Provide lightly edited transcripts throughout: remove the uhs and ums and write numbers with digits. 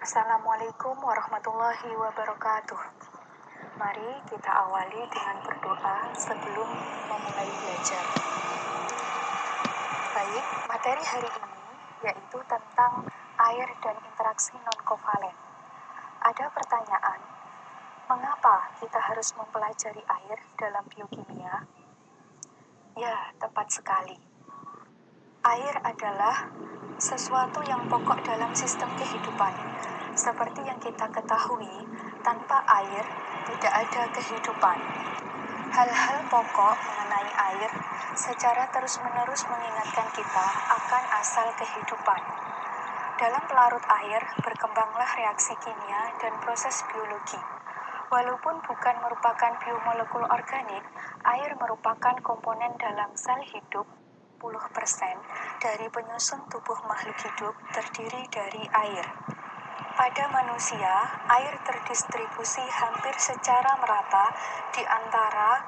Assalamualaikum warahmatullahi wabarakatuh. Mari kita awali dengan berdoa sebelum memulai belajar. Baik, materi hari ini yaitu tentang air dan interaksi non-kovalen. Ada pertanyaan, mengapa kita harus mempelajari air dalam biokimia? Ya, tepat sekali. Air adalah sesuatu yang pokok dalam sistem kehidupan. Seperti yang kita ketahui, tanpa air tidak ada kehidupan. Hal-hal pokok mengenai air secara terus-menerus mengingatkan kita akan asal kehidupan. Dalam pelarut air berkembanglah reaksi kimia dan proses biologi. Walaupun bukan merupakan biomolekul organik, air merupakan komponen dalam sel hidup. 10% dari penyusun tubuh makhluk hidup terdiri dari air. Pada manusia, air terdistribusi hampir secara merata di antara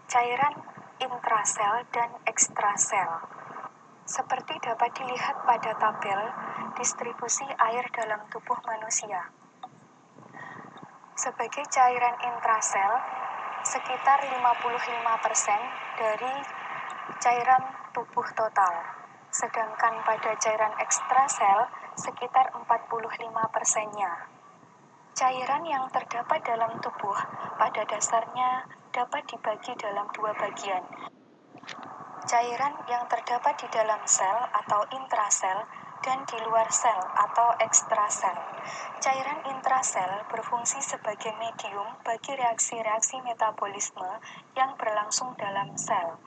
cairan intrasel dan ekstrasel. Seperti dapat dilihat pada tabel distribusi air dalam tubuh manusia. Sebagai cairan intrasel, sekitar 55% dari cairan tubuh total. Sedangkan pada cairan ekstrasel, sekitar 45%-nya. Cairan yang terdapat dalam tubuh pada dasarnya dapat dibagi dalam dua bagian. Cairan yang terdapat di dalam sel atau intrasel dan di luar sel atau ekstrasel. Cairan intrasel berfungsi sebagai medium bagi reaksi-reaksi metabolisme yang berlangsung dalam sel.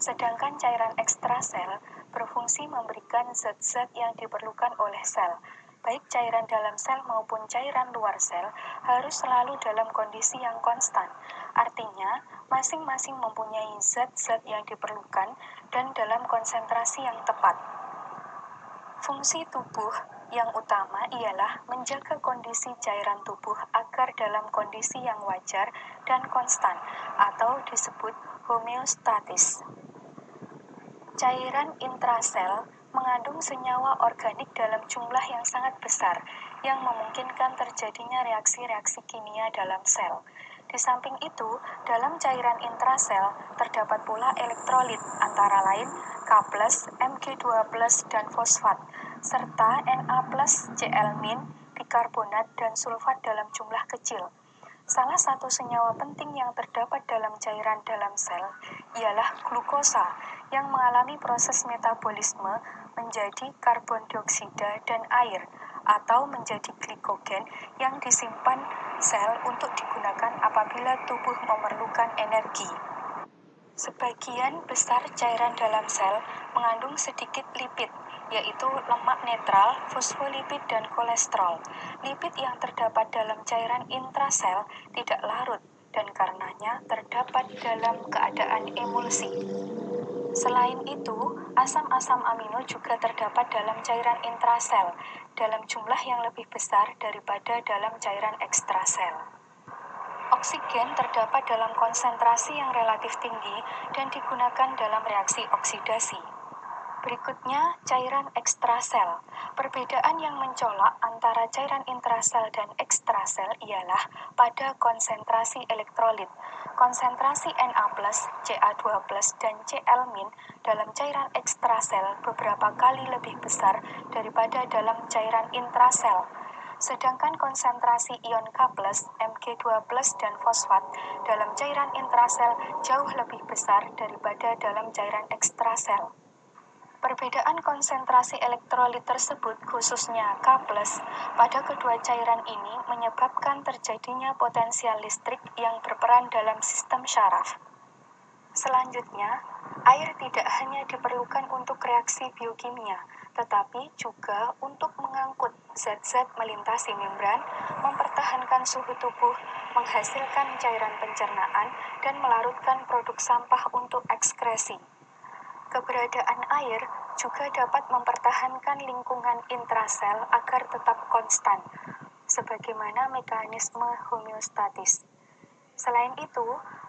Sedangkan cairan ekstrasel berfungsi memberikan zat-zat yang diperlukan oleh sel. Baik cairan dalam sel maupun cairan luar sel harus selalu dalam kondisi yang konstan. Artinya, masing-masing mempunyai zat-zat yang diperlukan dan dalam konsentrasi yang tepat. Fungsi tubuh yang utama ialah menjaga kondisi cairan tubuh agar dalam kondisi yang wajar dan konstan atau disebut homeostatis. Cairan intrasel mengandung senyawa organik dalam jumlah yang sangat besar yang memungkinkan terjadinya reaksi-reaksi kimia dalam sel. Di samping itu, dalam cairan intrasel terdapat pula elektrolit antara lain K+, Mg2+, dan fosfat, serta Na+, Cl-, bikarbonat, dan sulfat dalam jumlah kecil. Salah satu senyawa penting yang terdapat dalam cairan dalam sel ialah glukosa yang mengalami proses metabolisme menjadi karbon dioksida dan air atau menjadi glikogen yang disimpan sel untuk digunakan apabila tubuh memerlukan energi. Sebagian besar cairan dalam sel mengandung sedikit lipid, yaitu lemak netral, fosfolipid, dan kolesterol. Lipid yang terdapat dalam cairan intrasel tidak larut dan karenanya terdapat dalam keadaan emulsi. Selain itu, asam-asam amino juga terdapat dalam cairan intrasel dalam jumlah yang lebih besar daripada dalam cairan ekstrasel. Oksigen terdapat dalam konsentrasi yang relatif tinggi dan digunakan dalam reaksi oksidasi. Berikutnya, cairan ekstrasel. Perbedaan yang mencolok antara cairan intrasel dan ekstrasel ialah pada konsentrasi elektrolit. Konsentrasi Na+, Ca2+, dan Cl- dalam cairan ekstrasel beberapa kali lebih besar daripada dalam cairan intrasel. Sedangkan konsentrasi ion K+, Mg2+, dan fosfat dalam cairan intrasel jauh lebih besar daripada dalam cairan ekstrasel. Perbedaan konsentrasi elektrolit tersebut, khususnya K+, pada kedua cairan ini menyebabkan terjadinya potensial listrik yang berperan dalam sistem syaraf. Selanjutnya, air tidak hanya diperlukan untuk reaksi biokimia, tetapi juga untuk mengangkut zat-zat melintasi membran, mempertahankan suhu tubuh, menghasilkan cairan pencernaan, dan melarutkan produk sampah untuk ekskresi. Keberadaan air juga dapat mempertahankan lingkungan intrasel agar tetap konstan, sebagaimana mekanisme homeostatis. Selain itu,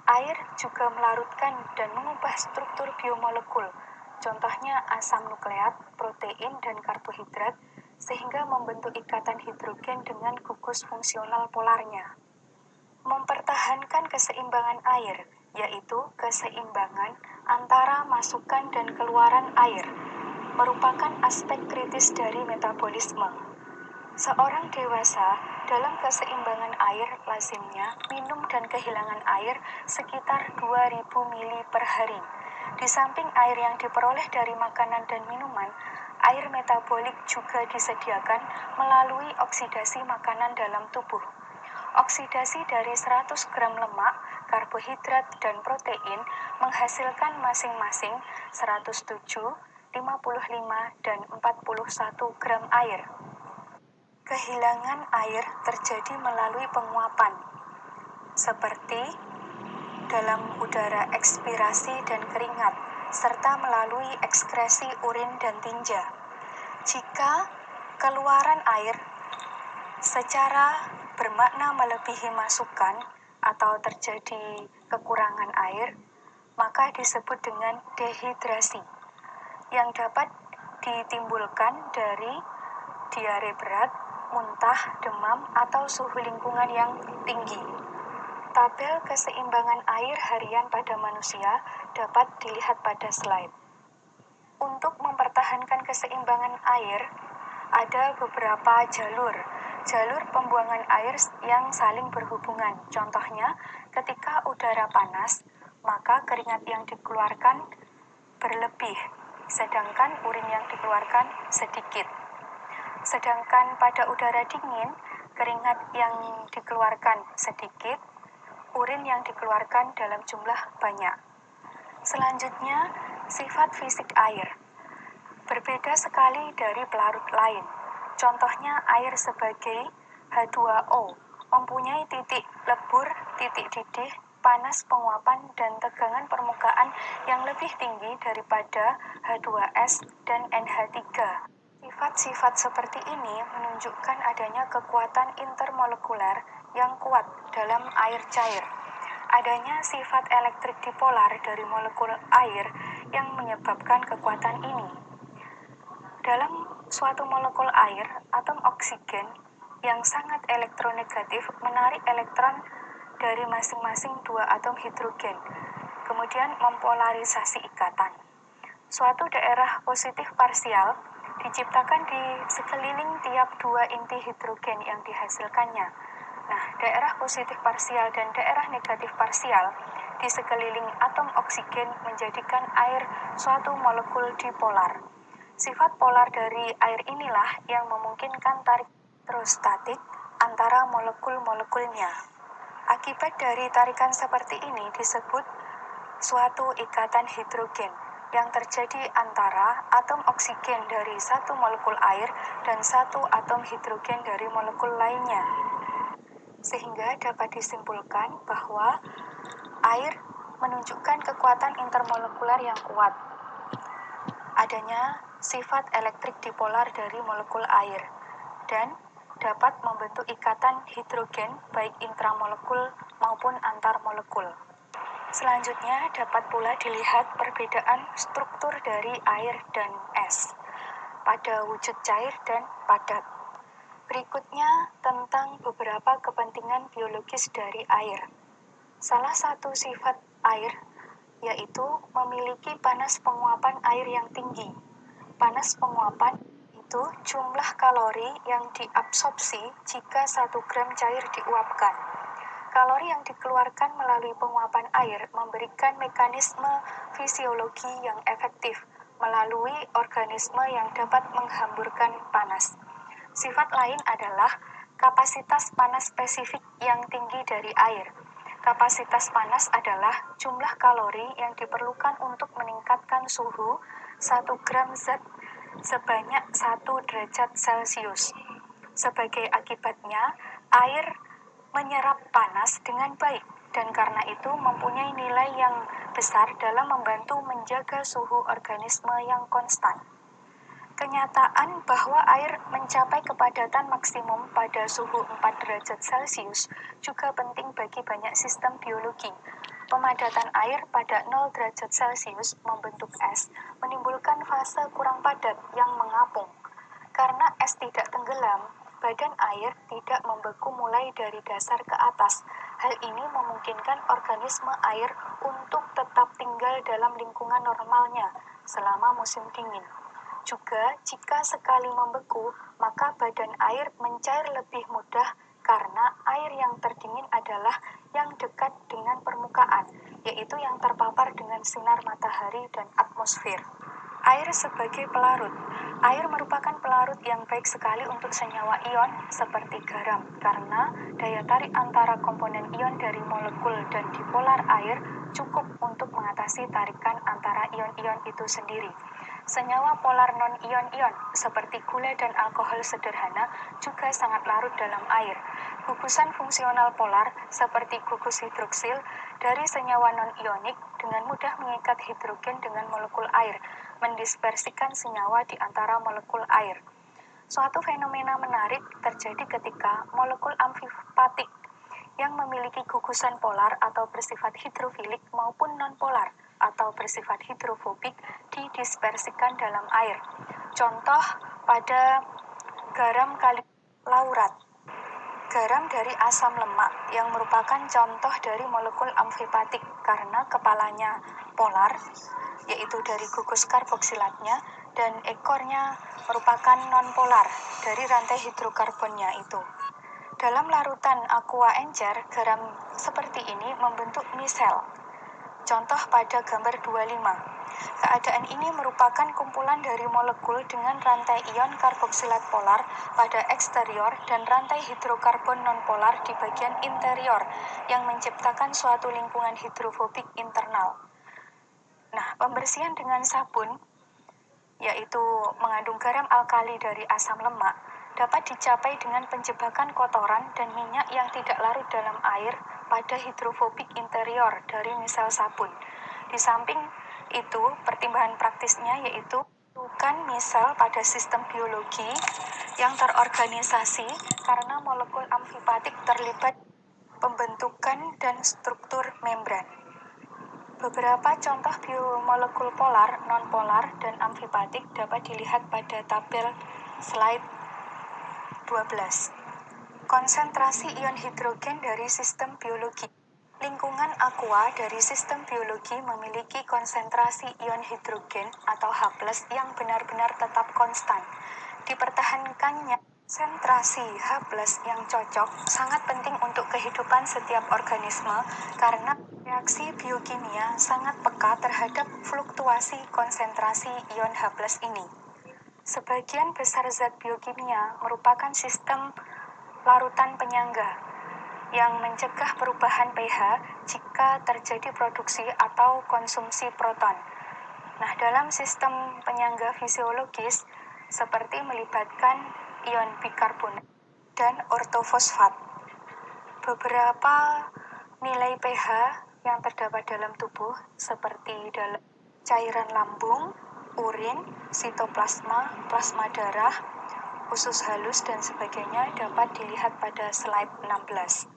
air juga melarutkan dan mengubah struktur biomolekul, contohnya asam nukleat, protein, dan karbohidrat, sehingga membentuk ikatan hidrogen dengan gugus fungsional polarnya. Mempertahankan keseimbangan air, yaitu keseimbangan antara masukan dan keluaran air, merupakan aspek kritis dari metabolisme. Seorang dewasa dalam keseimbangan air lazimnya minum dan kehilangan air sekitar 2000 mili per hari. Di samping air yang diperoleh dari makanan dan minuman, air metabolik juga disediakan melalui oksidasi makanan dalam tubuh. Oksidasi dari 100 gram lemak, karbohidrat, dan protein menghasilkan masing-masing 107, 55, dan 41 gram air. Kehilangan air terjadi melalui penguapan, seperti dalam udara ekspirasi dan keringat, serta melalui ekskresi urin dan tinja. Jika keluaran air secara bermakna melebihi masukan atau terjadi kekurangan air, maka disebut dengan dehidrasi, yang dapat ditimbulkan dari diare berat, muntah, demam, atau suhu lingkungan yang tinggi. Tabel keseimbangan air harian pada manusia dapat dilihat pada slide. Untuk mempertahankan keseimbangan air, ada beberapa jalur pembuangan air yang saling berhubungan. Contohnya, ketika udara panas, maka keringat yang dikeluarkan berlebih, sedangkan urin yang dikeluarkan sedikit. Sedangkan pada udara dingin, keringat yang dikeluarkan sedikit, urin yang dikeluarkan dalam jumlah banyak. Selanjutnya, sifat fisik air. Berbeda sekali dari pelarut lain. Contohnya air sebagai H2O, mempunyai titik lebur, titik didih, panas penguapan, dan tegangan permukaan yang lebih tinggi daripada H2S dan NH3. Sifat-sifat seperti ini menunjukkan adanya kekuatan intermolekuler yang kuat dalam air cair. Adanya sifat elektrik dipolar dari molekul air yang menyebabkan kekuatan ini. Dalam suatu molekul air, atom oksigen yang sangat elektronegatif menarik elektron dari masing-masing dua atom hidrogen, kemudian mempolarisasi ikatan. Suatu daerah positif parsial diciptakan di sekeliling tiap dua inti hidrogen yang dihasilkannya. Nah, daerah positif parsial dan daerah negatif parsial di sekeliling atom oksigen menjadikan air suatu molekul dipolar. Sifat polar dari air inilah yang memungkinkan tarik elektrostatik antara molekul-molekulnya. Akibat dari tarikan seperti ini disebut suatu ikatan hidrogen yang terjadi antara atom oksigen dari satu molekul air dan satu atom hidrogen dari molekul lainnya. Sehingga dapat disimpulkan bahwa air menunjukkan kekuatan intermolekuler yang kuat. Adanya sifat elektrik dipolar dari molekul air dan dapat membentuk ikatan hidrogen baik intramolekul maupun antar molekul. Selanjutnya dapat pula dilihat perbedaan struktur dari air dan es pada wujud cair dan padat. Berikutnya tentang beberapa kepentingan biologis dari air. Salah satu sifat air yaitu memiliki panas penguapan air yang tinggi. Panas penguapan itu jumlah kalori yang diabsorpsi jika 1 gram cair diuapkan. Kalori yang dikeluarkan melalui penguapan air memberikan mekanisme fisiologi yang efektif melalui organisme yang dapat menghamburkan panas. Sifat lain adalah kapasitas panas spesifik yang tinggi dari air. Kapasitas panas adalah jumlah kalori yang diperlukan untuk meningkatkan suhu 1 gram zat sebanyak 1 derajat Celcius. Sebagai akibatnya, air menyerap panas dengan baik dan karena itu mempunyai nilai yang besar dalam membantu menjaga suhu organisme yang konstan. Kenyataan bahwa air mencapai kepadatan maksimum pada suhu 4 derajat Celcius juga penting bagi banyak sistem biologi. Pemadatan air pada 0 derajat Celcius membentuk es, menimbulkan fase kurang padat yang mengapung. Karena es tidak tenggelam, badan air tidak membeku mulai dari dasar ke atas. Hal ini memungkinkan organisme air untuk tetap tinggal dalam lingkungan normalnya selama musim dingin. Juga, jika sekali membeku, maka badan air mencair lebih mudah karena air yang terdingin adalah yang dekat dengan permukaan, yaitu yang terpapar dengan sinar matahari dan atmosfer. Air sebagai pelarut. Air merupakan pelarut yang baik sekali untuk senyawa ion seperti garam karena daya tarik antara komponen ion dari molekul dan dipolar air cukup untuk mengatasi tarikan antara ion-ion itu sendiri. Senyawa polar non-ion-ion seperti gula dan alkohol sederhana juga sangat larut dalam air. Gugusan fungsional polar seperti gugus hidroksil dari senyawa non-ionik dengan mudah mengikat hidrogen dengan molekul air, mendispersikan senyawa di antara molekul air. Suatu fenomena menarik terjadi ketika molekul amfipatik yang memiliki gugusan polar atau bersifat hidrofilik maupun non-polar atau bersifat hidrofobik didispersikan dalam air. Contoh pada garam kali laurat. Garam dari asam lemak yang merupakan contoh dari molekul amfipatik karena kepalanya polar, yaitu dari gugus karboksilatnya, dan ekornya merupakan non-polar dari rantai hidrokarbonnya itu. Dalam larutan aqua encer, garam seperti ini membentuk misel. Contoh pada gambar 25. Keadaan ini merupakan kumpulan dari molekul dengan rantai ion karboksilat polar pada eksterior dan rantai hidrokarbon nonpolar di bagian interior yang menciptakan suatu lingkungan hidrofobik internal. Nah, pembersihan dengan sabun, yaitu mengandung garam alkali dari asam lemak, dapat dicapai dengan penjebakan kotoran dan minyak yang tidak larut dalam air pada hidrofobik interior dari misel sabun. Di samping itu, pertimbangan praktisnya yaitu bukan misel pada sistem biologi yang terorganisasi karena molekul amfipatik terlibat pembentukan dan struktur membran. Beberapa contoh biomolekul polar, non-polar, dan amfipatik dapat dilihat pada tabel slide 12. Konsentrasi ion hidrogen dari sistem biologi. Lingkungan aqua dari sistem biologi memiliki konsentrasi ion hidrogen atau H+ yang benar-benar tetap konstan. Dipertahankannya konsentrasi H+ yang cocok sangat penting untuk kehidupan setiap organisme karena reaksi biokimia sangat peka terhadap fluktuasi konsentrasi ion H+ ini. Sebagian besar zat biokimia merupakan sistem larutan penyangga yang mencegah perubahan pH jika terjadi produksi atau konsumsi proton. Nah, dalam sistem penyangga fisiologis seperti melibatkan ion bikarbonat dan ortofosfat. Beberapa nilai pH yang terdapat dalam tubuh seperti dalam cairan lambung, urin, sitoplasma, plasma darah, usus halus, dan sebagainya dapat dilihat pada slide 16.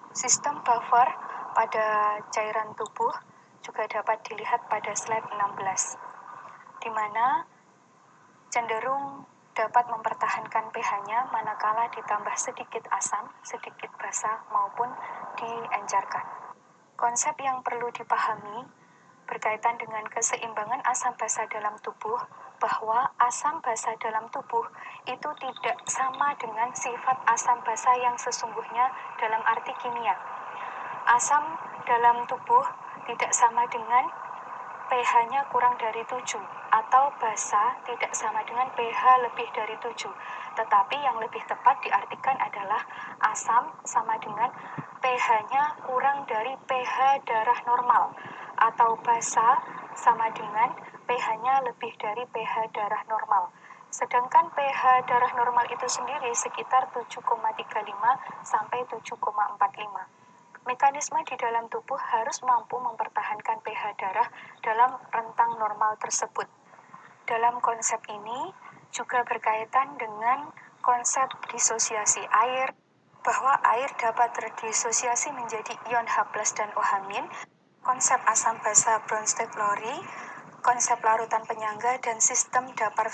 Sistem buffer pada cairan tubuh juga dapat dilihat pada slide 16, di mana cenderung dapat mempertahankan pH-nya manakala ditambah sedikit asam, sedikit basa, maupun diencerkan. Konsep yang perlu dipahami berkaitan dengan keseimbangan asam basa dalam tubuh, bahwa asam basa dalam tubuh itu tidak sama dengan sifat asam basa yang sesungguhnya dalam arti kimia. Asam dalam tubuh tidak sama dengan pH-nya kurang dari 7, atau basa tidak sama dengan pH lebih dari 7. Tetapi yang lebih tepat diartikan adalah asam sama dengan pH-nya kurang dari pH darah normal, atau basa sama dengan pH-nya lebih dari pH darah normal. Sedangkan pH darah normal itu sendiri sekitar 7,35 sampai 7,45. Mekanisme di dalam tubuh harus mampu mempertahankan pH darah dalam rentang normal tersebut. Dalam konsep ini juga berkaitan dengan konsep disosiasi air, bahwa air dapat terdisosiasi menjadi ion H+ dan OH-, konsep asam basa Bronsted-Lowry, konsep larutan penyangga, dan sistem dapar